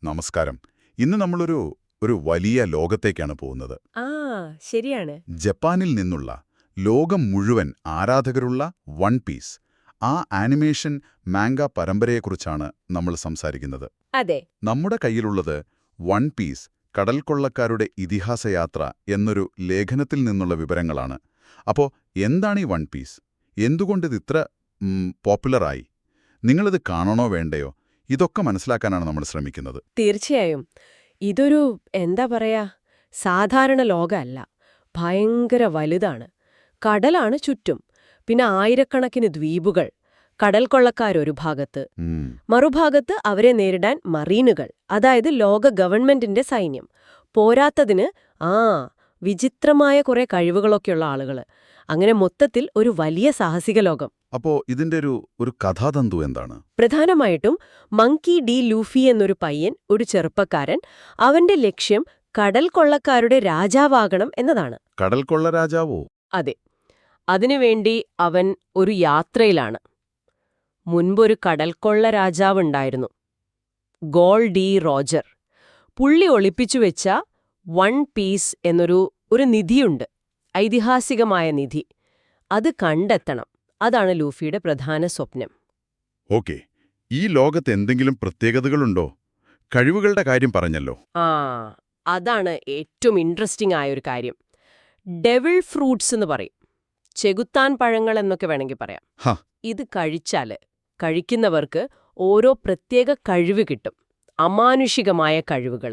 നമസ്കാരം. ഇന്ന് നമ്മളൊരു വലിയ ലോകത്തേക്കാണ് പോകുന്നത്. ആ ശരിയാണ്. ജപ്പാനിൽ നിന്നുള്ള ലോകം മുഴുവൻ ആരാധകരുള്ള വൺ പീസ്, ആ ആനിമേഷൻ മാംഗ പരമ്പരയെക്കുറിച്ചാണ് നമ്മൾ സംസാരിക്കുന്നത്. അതെ. നമ്മുടെ കയ്യിലുള്ളത് വൺ പീസ് കടൽക്കൊള്ളക്കാരുടെ ഇതിഹാസയാത്ര എന്നൊരു ലേഖനത്തിൽ നിന്നുള്ള വിവരങ്ങളാണ്. അപ്പോൾ എന്താണ് ഈ വൺ പീസ്? എന്തുകൊണ്ടിത് ഇത്ര പോപ്പുലറായി? നിങ്ങളിത് കാണണോ വേണ്ടയോ? ഇതൊക്കെ മനസ്സിലാക്കാനാണ് നമ്മൾ ശ്രമിക്കുന്നത്. തീർച്ചയായും. ഇതൊരു എന്താ പറയാ, സാധാരണ ലോകമല്ല. ഭയങ്കര വലുതാണ്. കടലാണ് ചുറ്റും. പിന്നെ ആയിരക്കണക്കിന് ദ്വീപുകൾ. കടൽ കൊള്ളക്കാരൊരു ഭാഗത്ത്, മറുഭാഗത്ത് അവരെ നേരിടാൻ മറീനുകൾ, അതായത് ലോക ഗവൺമെന്റിന്റെ സൈന്യം. പോരാത്തതിന് വിചിത്രമായ കുറെ കഴിവുകളൊക്കെയുള്ള ആളുകൾ. അങ്ങനെ മൊത്തത്തിൽ ഒരു വലിയ സാഹസിക ലോകം. അപ്പോ ഇതിന്റെ ഒരു കഥാതന്തു എന്താണ്? പ്രധാനമായിട്ടും മങ്കി ഡി ലൂഫി എന്നൊരു പയ്യൻ, ഒരു ചെറുപ്പക്കാരൻ. അവന്റെ ലക്ഷ്യം കടൽ കൊള്ളക്കാരുടെ രാജാവാകണം എന്നതാണ്. കടൽ കൊള്ള രാജാവോ? അതെ. അതിനുവേണ്ടി അവൻ ഒരു യാത്രയിലാണ്. മുൻപൊരു കടൽക്കൊള്ള രാജാവുണ്ടായിരുന്നു, ഗോൾ ഡി റോജർ. പുള്ളി ഒളിപ്പിച്ചുവെച്ച വൺ പീസ് എന്നൊരു നിധിയുണ്ട്, ഐതിഹാസികമായ നിധി. അത് കണ്ടെത്തണം. അതാണ് ലൂഫിയുടെ പ്രധാന സ്വപ്നം. ഓക്കെ. ഈ ലോകത്ത് എന്തെങ്കിലും പ്രത്യേകതകളുണ്ടോ? കഴിവുകളുടെ കാര്യം പറഞ്ഞല്ലോ. അതാണ് ഏറ്റവും ഇൻട്രസ്റ്റിംഗ് ആയൊരു കാര്യം. ഡെവിൾ ഫ്രൂട്ട്സ് എന്ന് പറയും, ചെകുത്താൻ പഴങ്ങൾ എന്നൊക്കെ വേണമെങ്കിൽ പറയാം. ഇത് കഴിക്കുന്നവർക്ക് ഓരോ പ്രത്യേക കഴിവ് കിട്ടും, അമാനുഷികമായ കഴിവുകൾ.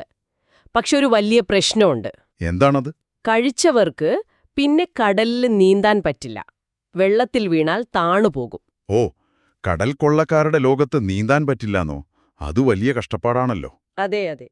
പക്ഷെ ഒരു വലിയ പ്രശ്നമുണ്ട്. എന്താണത്? കഴിച്ചവർക്ക് പിന്നെ കടലിൽ നീന്താൻ പറ്റില്ല. വെള്ളത്തിൽ വീണാൽ താണുപോകും. ഓ, കടൽ കൊള്ളക്കാരുടെ ലോകത്ത് നീന്താൻ പറ്റില്ലാന്നോ? അത് വലിയ കഷ്ടപ്പാടാണല്ലോ. അതെ അതെ,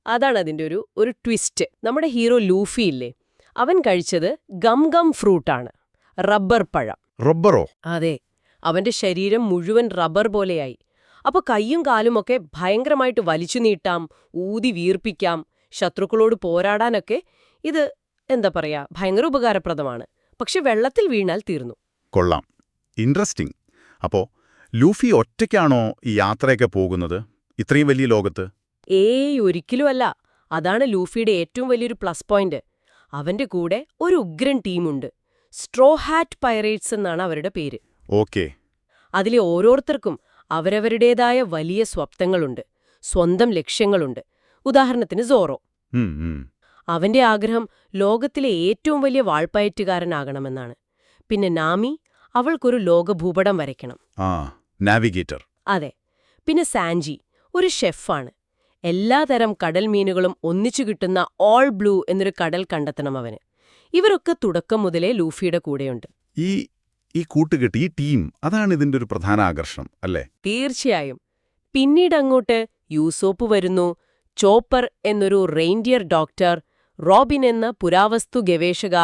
അതാണ് അതിന്റെ ഒരു ട്വിസ്റ്റ്. നമ്മുടെ ഹീറോ ലൂഫി ഇല്ലേ, അവൻ കഴിച്ചത് ഗം ഫ്രൂട്ടാണ്, റബ്ബർ പഴം. റബ്ബറോ? അതെ. അവന്റെ ശരീരം മുഴുവൻ റബ്ബർ പോലെയായി. അപ്പൊ കൈയും കാലുമൊക്കെ ഭയങ്കരമായിട്ട് വലിച്ചു നീട്ടാം, ഊതി വീർപ്പിക്കാം, ശത്രുക്കളോട് പോരാടാനൊക്കെ ഇത് എന്താ പറയാ, ഭയങ്കര ഉപകാരപ്രദമാണ്. പക്ഷെ വെള്ളത്തിൽ വീണാൽ തീർന്നു. കൊള്ളാം, ഇൻട്രസ്റ്റിംഗ്. അപ്പോ ലൂഫി ഒറ്റയ്ക്കാണോ ഈ യാത്രയൊക്കെ പോകുന്നത് ഇത്രയും വലിയ ലോകത്ത്? ഒരിക്കലുമല്ല. അതാണ് ലൂഫിയുടെ ഏറ്റവും വലിയൊരു പ്ലസ് പോയിന്റ്. അവന്റെ കൂടെ ഒരു ഉഗ്രൻ ടീമുണ്ട്. സ്ട്രോ ഹാറ്റ് പൈറേറ്റ്സ് എന്നാണ് അവരുടെ പേര്. ഓക്കെ. അതിലെ ഓരോരുത്തർക്കും അവരവരുടേതായ വലിയ സ്വപ്നങ്ങളുണ്ട്, സ്വന്തം ലക്ഷ്യങ്ങളുണ്ട്. ഉദാഹരണത്തിന് സോറോ. അവന്റെ ആഗ്രഹം ലോകത്തിലെ ഏറ്റവും വലിയ വാൾപ്പയറ്റുകാരനാകണമെന്നാണ്. പിന്നെ നാമി, അവൾക്കൊരു ലോകഭൂപടം വരയ്ക്കണം. നാവിഗേറ്റർ. അതെ. പിന്നെ സാൻജി ഒരു ഷെഫാണ്. എല്ലാതരം കടൽ മീനുകളും ഒന്നിച്ചു കിട്ടുന്ന ഓൾ ബ്ലൂ എന്നൊരു കടൽ കണ്ടെത്തണം അവന്. ഇവരൊക്കെ തുടക്കം മുതലേ ലൂഫിയുടെ കൂടെയുണ്ട്. ഈ കൂട്ടുകെട്ട്, ഈ ടീം, അതാണ് ഇതിന്റെ ഒരു പ്രധാന ആകർഷണം അല്ലേ? തീർച്ചയായും. പിന്നീടങ്ങോട്ട് യൂസോപ്പ് വരുന്നു, ചോപ്പർ എന്നൊരു റെയിൻഡിയർ ഡോക്ടർ, റോബിൻ എന്ന പുരാവസ്തു ഗവേഷക,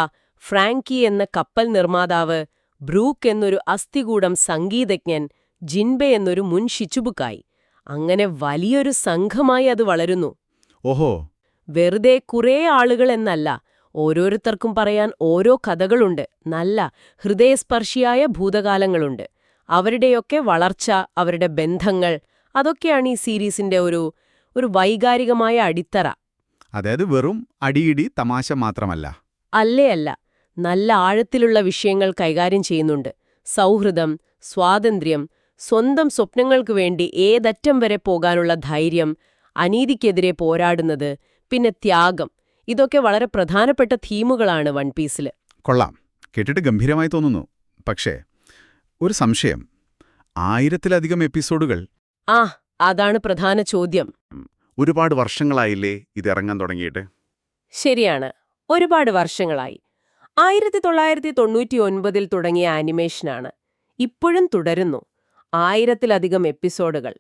ഫ്രാങ്കി എന്ന കപ്പൽ നിർമ്മാതാവ്, ബ്രൂക്ക് എന്നൊരു അസ്ഥികൂടം സംഗീതജ്ഞൻ, ജിൻബെ എന്നൊരു മുൻ ഷിച്ചുബുക്കായി. അങ്ങനെ വലിയൊരു സംഘമായി അത് വളരുന്നു. ഓഹോ. വെറുതെ കുറേ ആളുകൾ എന്നല്ല, ഓരോരുത്തർക്കും പറയാൻ ഓരോ കഥകളുണ്ട്, നല്ല ഹൃദയസ്പർശിയായ ഭൂതകാലങ്ങളുണ്ട്. അവരുടെയൊക്കെ വളർച്ച, അവരുടെ ബന്ധങ്ങൾ, അതൊക്കെയാണ് ഈ സീരീസിന്റെ ഒരു വൈകാരികമായ അടിത്തറ. അതായത് വെറും അടിയിടി തമാശ മാത്രമല്ല. അല്ല, നല്ല ആഴത്തിലുള്ള വിഷയങ്ങൾ കൈകാര്യം ചെയ്യുന്നുണ്ട്. സൗഹൃദം, സ്വാതന്ത്ര്യം, സ്വന്തം സ്വപ്നങ്ങൾക്കു വേണ്ടി ഏതറ്റം വരെ പോകാനുള്ള ധൈര്യം, അനീതിക്കെതിരെ പോരാടുന്നത്, പിന്നെ ത്യാഗം. ഇതൊക്കെ വളരെ പ്രധാനപ്പെട്ട തീമുകളാണ് വൺ പീസിൽ. കൊള്ളാം, കേട്ടിട്ട് ഗംഭീരമായി തോന്നുന്നു. പക്ഷേ ഒരു സംശയം, 1000-ലധികം എപ്പിസോഡുകൾ. അതാണ് പ്രധാന ചോദ്യം. ഒരുപാട് വർഷങ്ങളായില്ലേ ഇത് ഇറങ്ങാൻ തുടങ്ങിയിട്ട്? ശരിയാണ്, ഒരുപാട് വർഷങ്ങളായി. 1999 തുടങ്ങിയ ആനിമേഷനാണ്. ഇപ്പോഴും തുടരുന്നു. 1000-ലധികം എപ്പിസോഡുകൾ.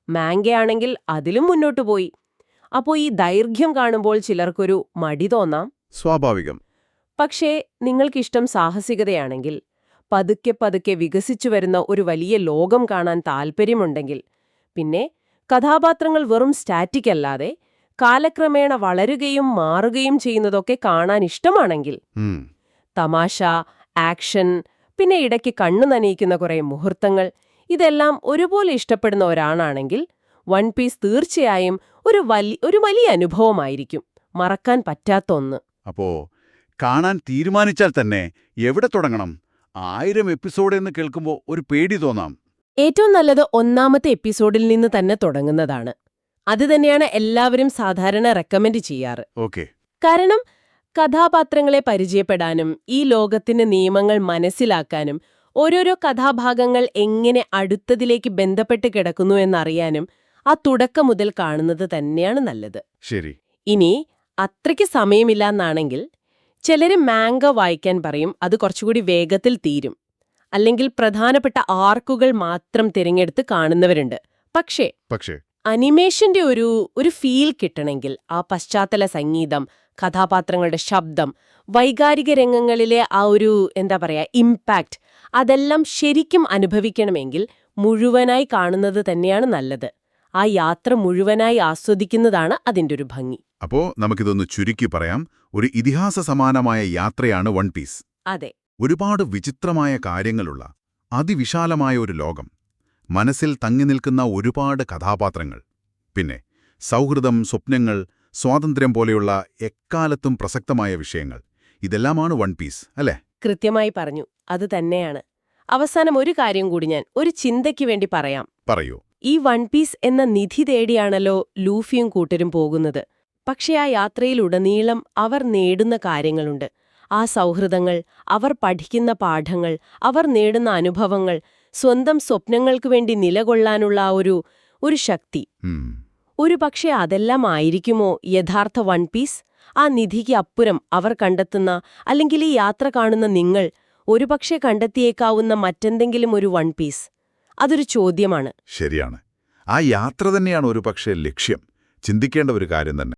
മാംഗയാണെങ്കിൽ അതിലും മുന്നോട്ടു പോയി. അപ്പോൾ ഈ ദൈർഘ്യം കാണുമ്പോൾ ചിലർക്കൊരു മടി തോന്നാം. സ്വാഭാവികം. പക്ഷേ നിങ്ങൾക്കിഷ്ടം സാഹസികതയാണെങ്കിൽ, പതുക്കെ വികസിച്ചു വരുന്ന ഒരു വലിയ ലോകം കാണാൻ താൽപ്പര്യമുണ്ടെങ്കിൽ, പിന്നെ കഥാപാത്രങ്ങൾ വെറും സ്റ്റാറ്റിക് അല്ലാതെ കാലക്രമേണ വളരുകയും മാറുകയും ചെയ്യുന്നതൊക്കെ കാണാൻ ഇഷ്ടമാണെങ്കിൽ, തമാശ, ആക്ഷൻ, പിന്നെ ഇടയ്ക്ക് കണ്ണു നനയിക്കുന്ന കുറേ മുഹൂർത്തങ്ങൾ, ഇതെല്ലാം ഒരുപോലെ ഇഷ്ടപ്പെടുന്ന ഒരാളാണെങ്കിൽ വൺ പീസ് തീർച്ചയായും ഒരു വലിയ അനുഭവമായിരിക്കും, മറക്കാൻ പറ്റാത്ത ഒന്ന്. അപ്പോ കാണാൻ തീരുമാനിച്ചാൽ തന്നെ എവിടെ തുടങ്ങണം? 1000 എപ്പിസോഡ് എന്ന് കേൾക്കുമ്പോൾ ഒരു പേടി തോന്നാം. ഏറ്റവും നല്ലത് ഒന്നാമത്തെ എപ്പിസോഡിൽ നിന്ന് തന്നെ തുടങ്ങുന്നതാണ്. അത് തന്നെയാണ് എല്ലാവരും സാധാരണ റെക്കമെൻഡ് ചെയ്യാറ്. ഓക്കെ. കാരണം കഥാപാത്രങ്ങളെ പരിചയപ്പെടാനും ഈ ലോകത്തിന്റെ നിയമങ്ങൾ മനസ്സിലാക്കാനും ഓരോരോ കഥാഭാഗങ്ങൾ എങ്ങനെ അടുത്തതിലേക്ക് ബന്ധപ്പെട്ട് കിടക്കുന്നു എന്നറിയാനും ആ തുടക്കം മുതൽ കാണുന്നത് തന്നെയാണ് നല്ലത്. ശരി. ഇനി അത്രയ്ക്ക് സമയമില്ലാന്നാണെങ്കിൽ ചിലര് മാംഗ വായിക്കാൻ പറയും, അത് കുറച്ചുകൂടി വേഗത്തിൽ തീരും. അല്ലെങ്കിൽ പ്രധാനപ്പെട്ട ആർക്കുകൾ മാത്രം തിരഞ്ഞെടുത്ത് കാണുന്നവരുണ്ട്. പക്ഷേ അനിമേഷന്റെ ഒരു ഫീൽ കിട്ടണമെങ്കിൽ ആ പശ്ചാത്തല സംഗീതം, കഥാപാത്രങ്ങളുടെ ശബ്ദം, വൈകാരിക രംഗങ്ങളിലെ ആ ഒരു ഇംപാക്റ്റ്, അതെല്ലാം ശരിക്കും അനുഭവിക്കണമെങ്കിൽ മുഴുവനായി കാണുന്നത് തന്നെയാണ് നല്ലത്. ആ യാത്ര മുഴുവനായി ആസ്വദിക്കുന്നതാണ് അതിന്റെ ഒരു ഭംഗി. അപ്പോ നമുക്കിതൊന്ന് ചുരുക്കി പറയാം. ഒരു ഇതിഹാസ സമാനമായ യാത്രയാണ് വൺ പീസ്. അതെ. ഒരുപാട് വിചിത്രമായ കാര്യങ്ങളുള്ള അതിവിശാലമായ ഒരു ലോകം, മനസ്സിൽ തങ്ങി നിൽക്കുന്ന ഒരുപാട് കഥാപാത്രങ്ങൾ, പിന്നെ സൗഹൃദം, സ്വപ്നങ്ങൾ, സ്വാതന്ത്ര്യം പോലെയുള്ള എക്കാലത്തും പ്രസക്തമായ വിഷയങ്ങൾ. ഇതെല്ലാമാണ് വൺ പീസ്, അല്ലേ? കൃത്യമായി പറഞ്ഞു. അത് തന്നെയാണ്. അവസാനം ഒരു കാര്യം കൂടി ഞാൻ ഒരു ചിന്തയ്ക്ക് വേണ്ടി പറയാം. പറയൂ. ഈ വൺ പീസ് എന്ന നിധി തേടിയാണല്ലോ ലൂഫിയും കൂട്ടരും പോകുന്നത്. പക്ഷേ ആ യാത്രയിലുടനീളം അവർ നേടുന്ന കാര്യങ്ങളുണ്ട്. ആ സൗഹൃദങ്ങൾ, അവർ പഠിക്കുന്ന പാഠങ്ങൾ, അവർ നേടുന്ന അനുഭവങ്ങൾ, സ്വന്തം സ്വപ്നങ്ങൾക്കു വേണ്ടി നിലകൊള്ളാനുള്ള ആ ഒരു ശക്തി. ഒരുപക്ഷെ അതെല്ലാം ആയിരിക്കുമോ യഥാർത്ഥ വൺ പീസ്? ആ നിധിക്ക് അപ്പുറം അവർ കണ്ടെത്തുന്ന, അല്ലെങ്കിൽ ഈ യാത്ര കാണുന്ന നിങ്ങൾ ഒരുപക്ഷെ കണ്ടെത്തിയേക്കാവുന്ന മറ്റെന്തെങ്കിലും ഒരു വൺ പീസ്? അതൊരു ചോദ്യമാണ്. ശരിയാണ്. ആ യാത്ര തന്നെയാണ് ഒരുപക്ഷെ ലക്ഷ്യം. ചിന്തിക്കേണ്ട ഒരു കാര്യം തന്നെ.